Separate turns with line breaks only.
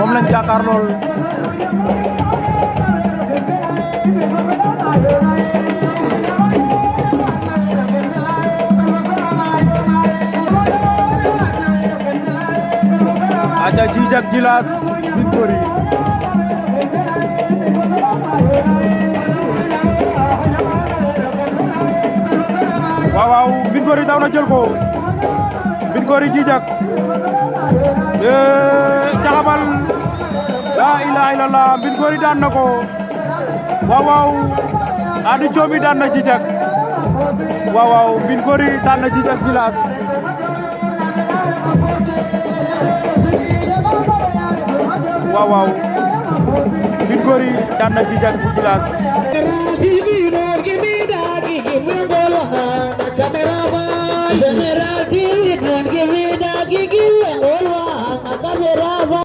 moom lañ jàkkaar lool aca Djijak Djilass Mbine Cory waaw waaw Mbine Cory daw na jël ko Mbine Cory Djijak caxabal la ilaha illallah Mbine Cory daan na ko waaw waaw Ady Diomy daan na Djijak waaw waaw Mbine Cory daan na Djijak Djilass waaw waaw Mbine Cory daan na Djijak bu Djilass
General TV, don't give me that.